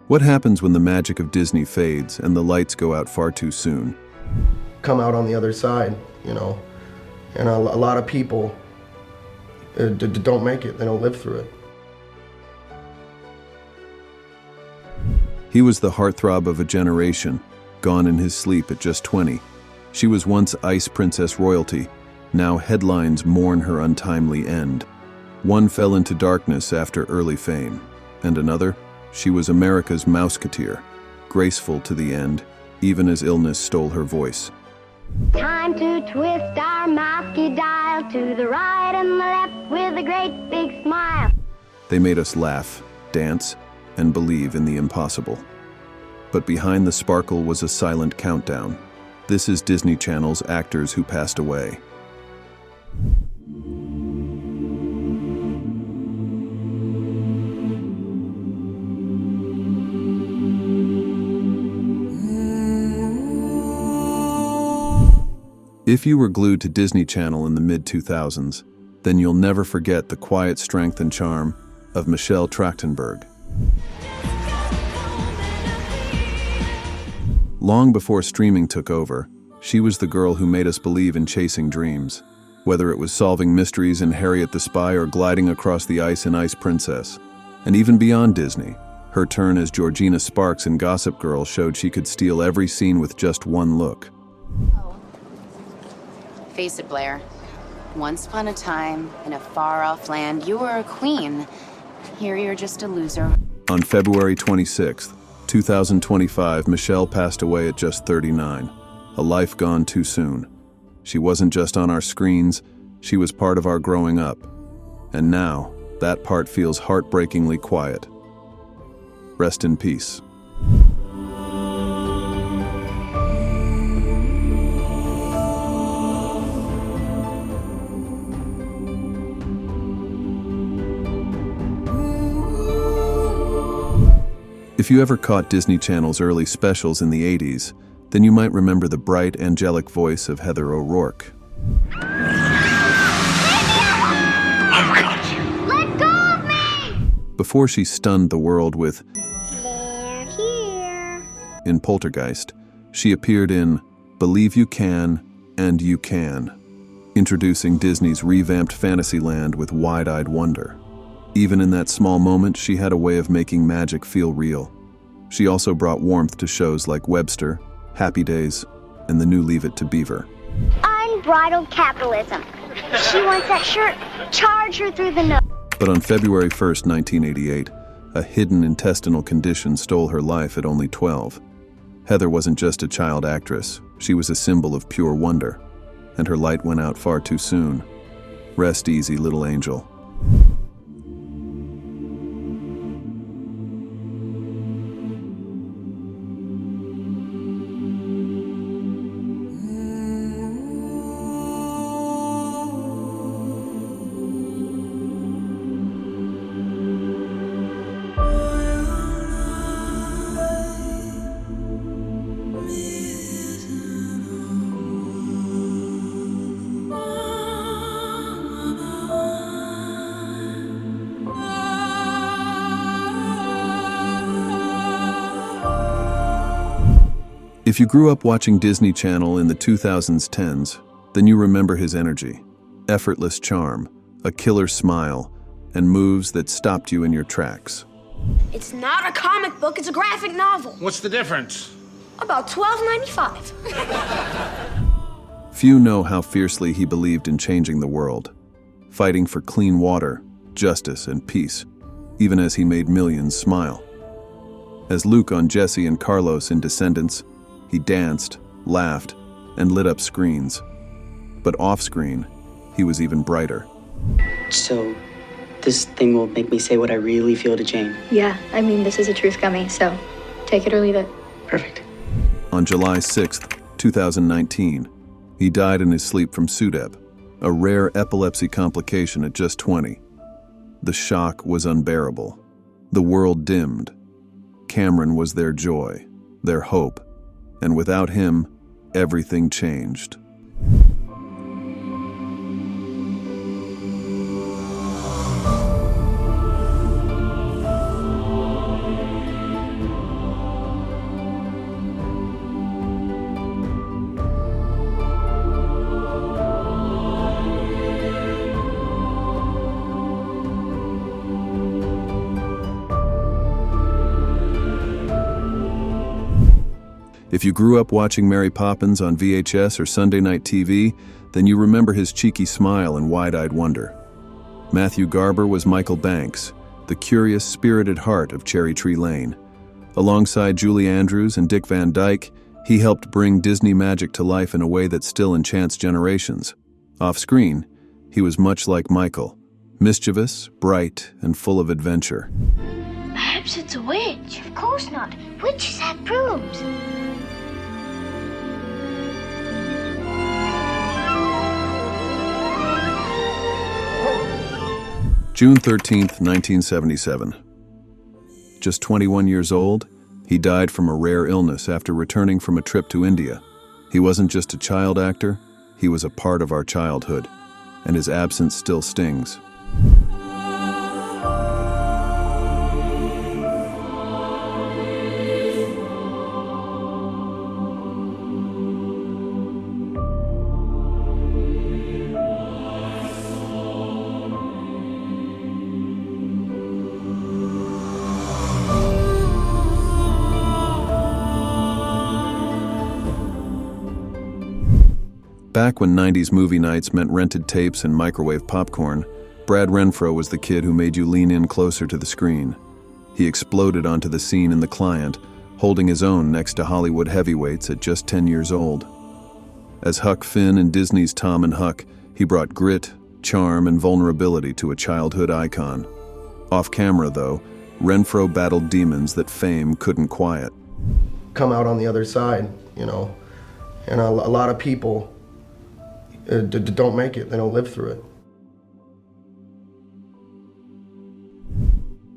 What happens when the magic of Disney fades and the lights go out far too soon? Come out on the other side, and a lot of people don't make it. They don't live through it. He was the heartthrob of a generation, gone in his sleep at just 20. She was once Ice Princess royalty. Now headlines mourn her untimely end. One fell into darkness after early fame, and another, she was America's Mouseketeer, graceful to the end, even as illness stole her voice. Time to twist our mouse dial to the right and the left with a great big smile. They made us laugh, dance, and believe in the impossible. But behind the sparkle was a silent countdown. This is Disney Channel's actors who passed away. If you were glued to Disney Channel in the mid-2000s, then you'll never forget the quiet strength and charm of Michelle Trachtenberg. Long before streaming took over, she was the girl who made us believe in chasing dreams, whether it was solving mysteries in Harriet the Spy or gliding across the ice in Ice Princess. And even beyond Disney, her turn as Georgina Sparks in Gossip Girl showed she could steal every scene with just one look. Face it, Blair. Once upon a time, in a far-off land, you were a queen. Here you're just a loser. On February 26, 2025, Michelle passed away at just 39, a life gone too soon. She wasn't just on our screens, she was part of our growing up. And now, that part feels heartbreakingly quiet. Rest in peace. If you ever caught Disney Channel's early specials in the 80s, then you might remember the bright, angelic voice of Heather O'Rourke. I've got you. Let go of me! Before she stunned the world with They're here. in Poltergeist, she appeared in Believe You Can and You Can, introducing Disney's revamped Fantasyland with wide-eyed wonder. Even in that small moment, she had a way of making magic feel real. She also brought warmth to shows like Webster, Happy Days, and the new Leave It to Beaver. Unbridled capitalism. She wants that shirt. Charge her through the nose. But on February 1st, 1988, a hidden intestinal condition stole her life at only 12. Heather wasn't just a child actress, she was a symbol of pure wonder, and her light went out far too soon. Rest easy, little angel. If you grew up watching Disney Channel in the 2010s, then you remember his energy, effortless charm, a killer smile, and moves that stopped you in your tracks. It's not a comic book, it's a graphic novel. What's the difference? About $12.95. Few know how fiercely he believed in changing the world, fighting for clean water, justice, and peace, even as he made millions smile. As Luke on Jesse and Carlos in Descendants, he danced, laughed, and lit up screens. But off-screen, he was even brighter. So, this thing will make me say what I really feel to Jane. Yeah, I mean, this is a truth gummy, so take it or leave it. Perfect. On July 6th, 2019, he died in his sleep from SUDEP, a rare epilepsy complication at just 20. The shock was unbearable. The world dimmed. Cameron was their joy, their hope, and without him, everything changed. If you grew up watching Mary Poppins on VHS or Sunday night TV, then you remember his cheeky smile and wide-eyed wonder. Matthew Garber was Michael Banks, the curious, spirited heart of Cherry Tree Lane. Alongside Julie Andrews and Dick Van Dyke, he helped bring Disney magic to life in a way that still enchants generations. Off-screen, he was much like Michael, mischievous, bright, and full of adventure. Perhaps it's a witch. Of course not. Witches have brooms. June 13th, 1977. Just 21 years old, he died from a rare illness after returning from a trip to India. He wasn't just a child actor, he was a part of our childhood, and his absence still stings. Back when 90s movie nights meant rented tapes and microwave popcorn, Brad Renfro was the kid who made you lean in closer to the screen. He exploded onto the scene in The Client, holding his own next to Hollywood heavyweights at just 10 years old. As Huck Finn in Disney's Tom and Huck, he brought grit, charm, and vulnerability to a childhood icon. Off camera, though, Renfro battled demons that fame couldn't quiet. Come out on the other side, and a lot of people don't make it, they don't live through it.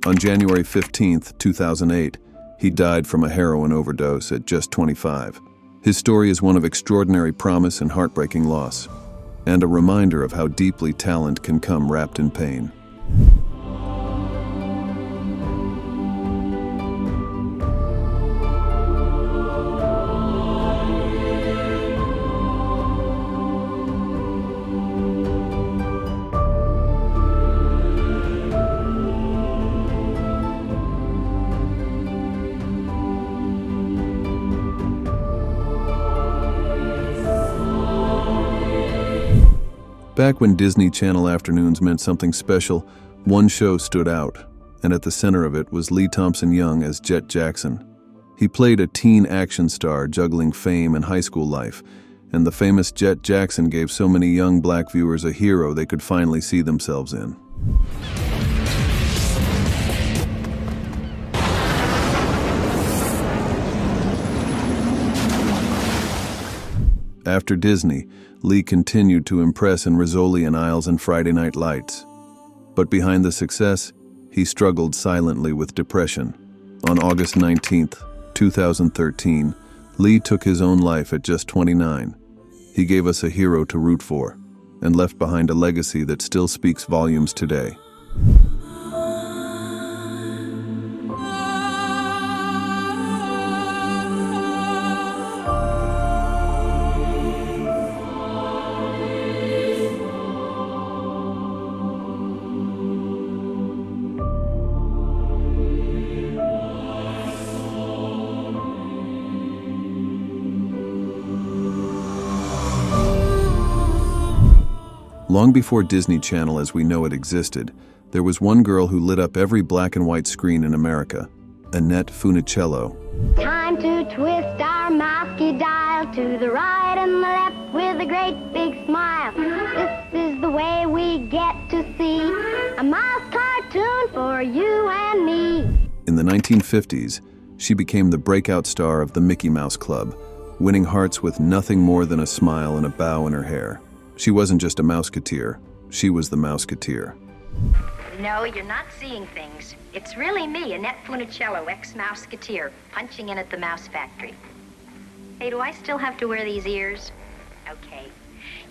On January 15th, 2008, he died from a heroin overdose at just 25. His story is one of extraordinary promise and heartbreaking loss, and a reminder of how deeply talent can come wrapped in pain. Back when Disney Channel afternoons meant something special, one show stood out, and at the center of it was Lee Thompson Young as Jet Jackson. He played a teen action star juggling fame and high school life, and the famous Jet Jackson gave so many young black viewers a hero they could finally see themselves in. After Disney, Lee continued to impress in Rizzoli and Isles and Friday Night Lights. But behind the success, he struggled silently with depression. On August 19th, 2013, Lee took his own life at just 29. He gave us a hero to root for, and left behind a legacy that still speaks volumes today. Long before Disney Channel as we know it existed, there was one girl who lit up every black and white screen in America, Annette Funicello. Time to twist our mousey dial to the right and the left with a great big smile. This is the way we get to see a mouse cartoon for you and me. In the 1950s, she became the breakout star of the Mickey Mouse Club, winning hearts with nothing more than a smile and a bow in her hair. She wasn't just a Mouseketeer, she was the Mouseketeer. No, you're not seeing things. It's really me, Annette Funicello, ex-Mouseketeer, punching in at the mouse factory. Hey, do I still have to wear these ears? Okay.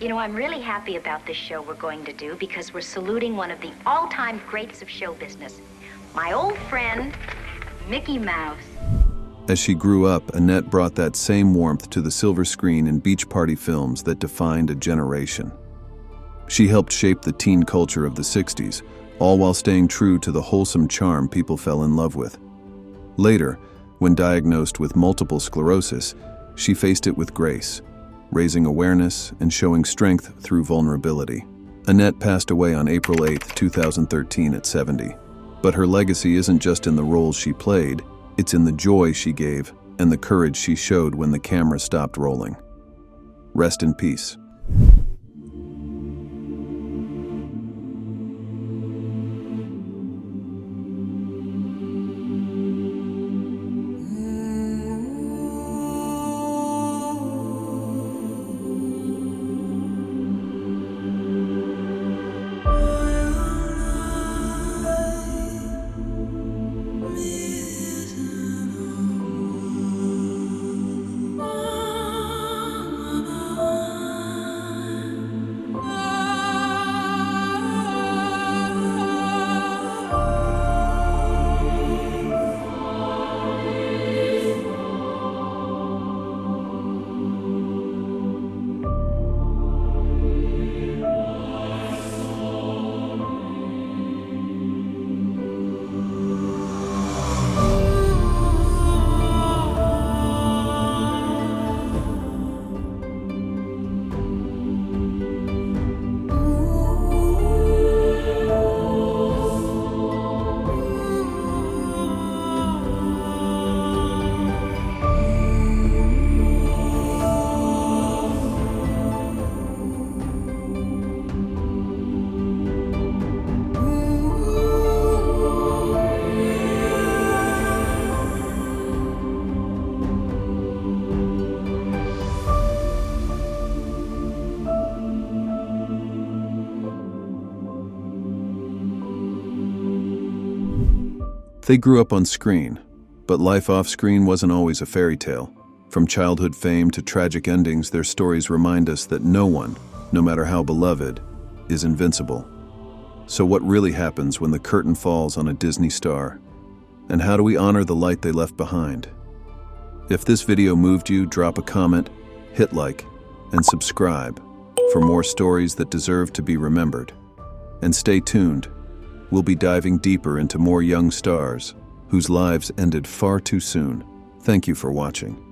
I'm really happy about this show we're going to do because we're saluting one of the all-time greats of show business, my old friend, Mickey Mouse. As she grew up, Annette brought that same warmth to the silver screen in beach party films that defined a generation. She helped shape the teen culture of the 60s, all while staying true to the wholesome charm people fell in love with. Later, When diagnosed with multiple sclerosis, she faced it with grace, raising awareness and showing strength through vulnerability. Annette passed away on April 8, 2013 at 70. But her legacy isn't just in the roles she played, it's in the joy she gave and the courage she showed when the camera stopped rolling. Rest in peace. They grew up on screen, but life off-screen wasn't always a fairy tale. From childhood fame to tragic endings, their stories remind us that no one, no matter how beloved, is invincible. So what really happens when the curtain falls on a Disney star? And how do we honor the light they left behind? If this video moved you, drop a comment, hit like, and subscribe for more stories that deserve to be remembered. And stay tuned. We'll be diving deeper into more young stars whose lives ended far too soon. Thank you for watching.